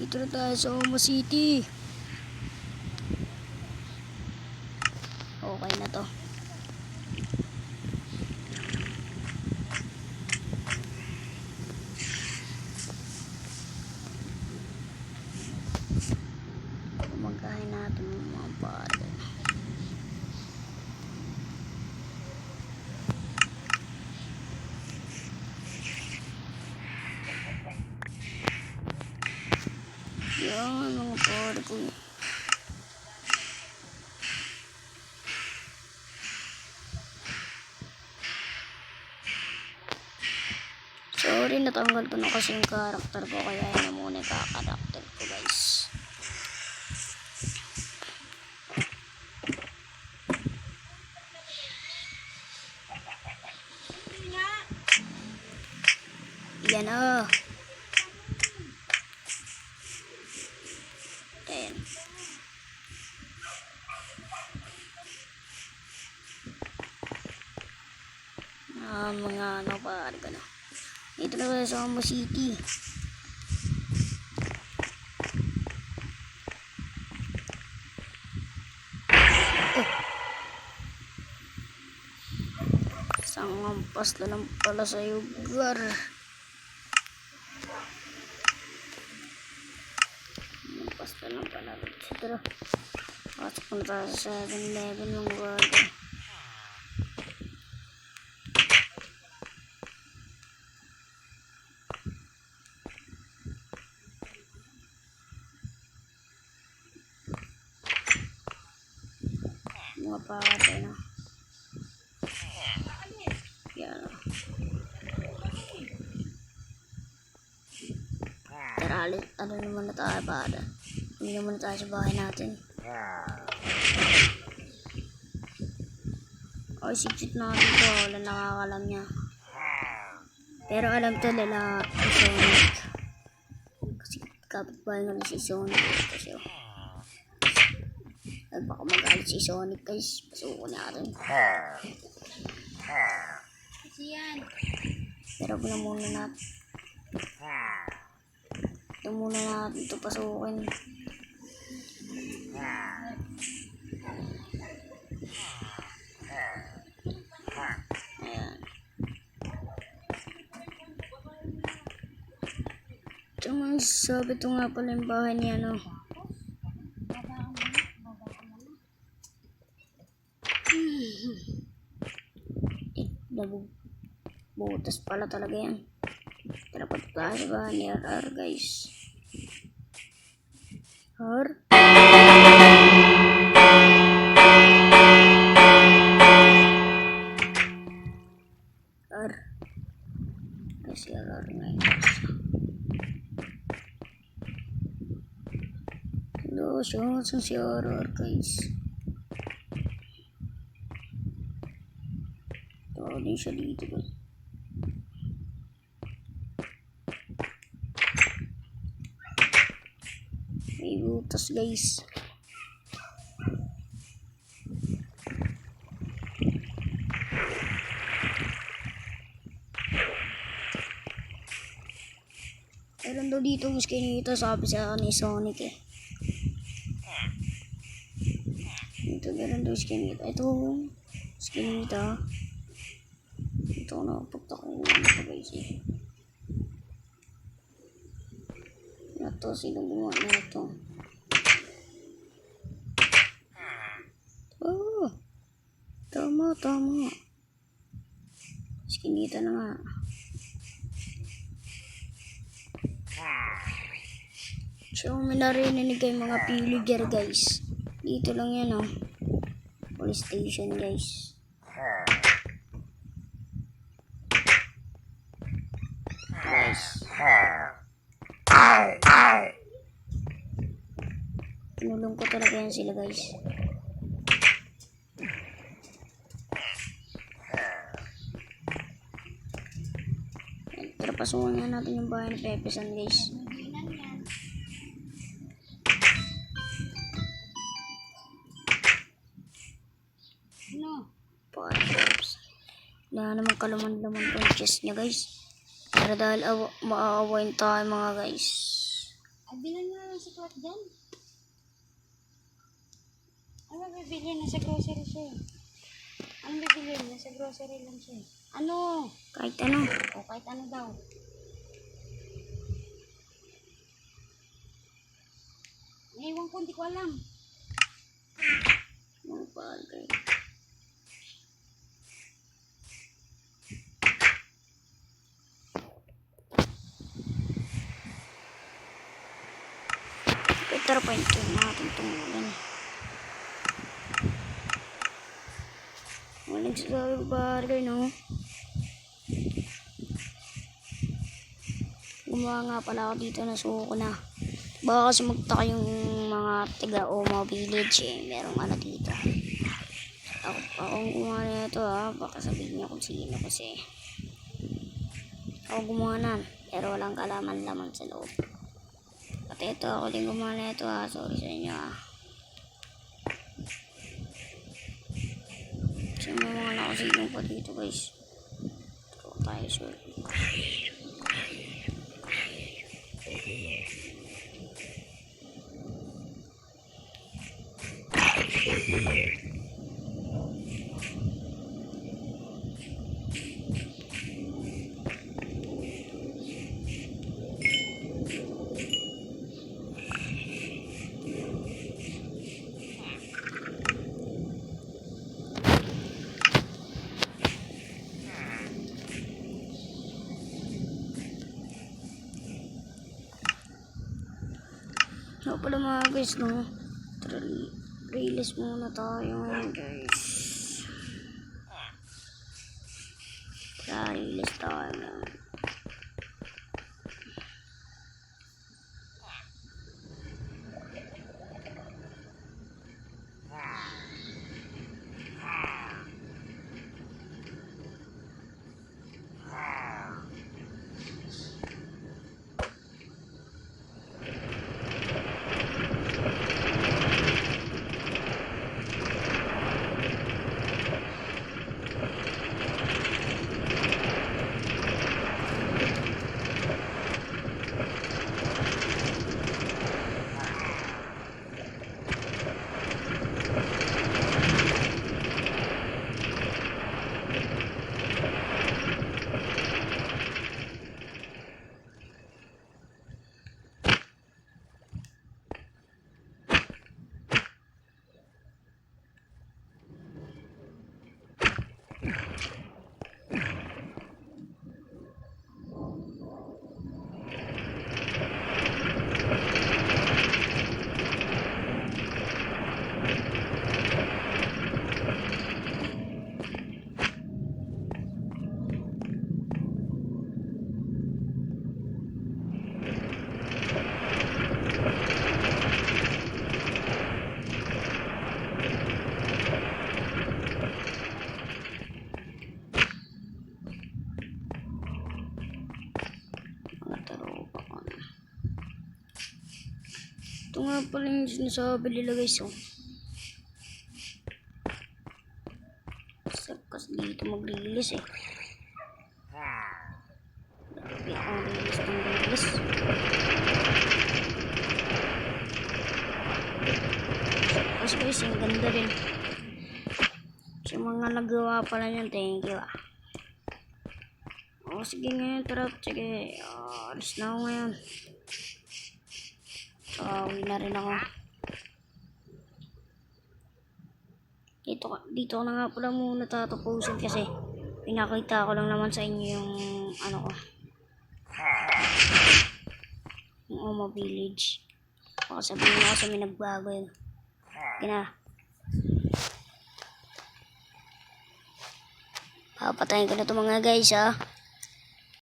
Dito na tayo sa Omo City. Okay na to. Kumagahin natin mga bata. Yan mga bata ko. Sorry, natanggal ko na kasi yung karakter ko, kaya yun na muna yung kakarakter ko, guys. Yan o. Ayan. Mga ano pa, ano ka na. Dito na tayo sa Omo City. Isang ampas na lang pala sa lugar. Ampas na lang pala. Tara. Pasok na tayo sa 7-Eleven mga bata. Mga bata na. Yan o. Tara, ano naman na tayo bata. Hindi naman na tayo sa bahay natin. Ay, siksit natin ito. Wala nakakalam niya. Pero alam to nila si Sonic. Kasi kapitbahay nga si Sonic. Kasi ay baka magalit si Sonic, guys. Pasuko natin. Kasi yan. Pero muna natin. Ito muna natin ito pasukin. Ayan. Ito mga sabi, ito nga pala yung bahay niya, no? Butas pala talaga yan. Tara pa tayo sa bahay ni RR, guys. R. Kasi RR nga yun. Hello, saan si RR, guys? Tawag din siya dito, guys. May butas, guys. Meron daw dito mas kinita, sabi sa ni Sonic eh. Ito meron daw mas kinita. Ito mas kinita. Ito na pagtakong ito, guys eh. Ito, sino gumawa na ito? Oh, tama. Mas kinita na nga. So, may narinig kayo mga pillager, guys. Dito lang yan, oh. Police station, guys. Tinulong ko talaga yan sila, guys. Tara, pasukan nga natin yung bahay ni Pepesan, guys. Wala naman kalaman-laman po yung chest niya, guys. Pero dahil maaawain tayo mga guys. Ay, bilan mo na lang si Clark dyan. Ano bibili na sa grocery siya eh? Ano bibili na sa grocery lang siya eh? Ano? Kahit ano. O kahit ano daw. Naiwan ko, hindi ko alam. Mga bagay. Tara pa yung natin tumulan. Walang sasabi bagay, no? Gumawa nga pala ako dito na suko na. Baka kasi magtaka yung mga tiga o mga village eh. Merong ano dito. Akong gumawa na ito ha. Baka sabihin niya kung sino kasi. Ako gumawa na. Pero walang kalaman-laman sa loob. At ito ako din gumawa na ito ha. Sorry sa inyo ha. Kasi may mga nakasilong pa dito guys. Ito tayo sorry. So pala mga guys, no? Release muna tayo guys. Release tayo. Ito nga pala yung sinasabi nila guys, oh. Kasi dito mag-release eh. Lagi akong release ng release. Kasi guys, yung ganda rin. Sa mga nagawa pala niyan, thank you ah. O sige ngayon, tara. Sige, alis na ako ngayon. So, uwi na rin ako. Dito ko na nga pala muna tatapusin kasi pinakita ko lang naman sa inyo yung ano ko. Yung Oma Village. Baka sabihin mo kasi may nagbago yun. Kina. Papatayin ko na ito mga guys ha.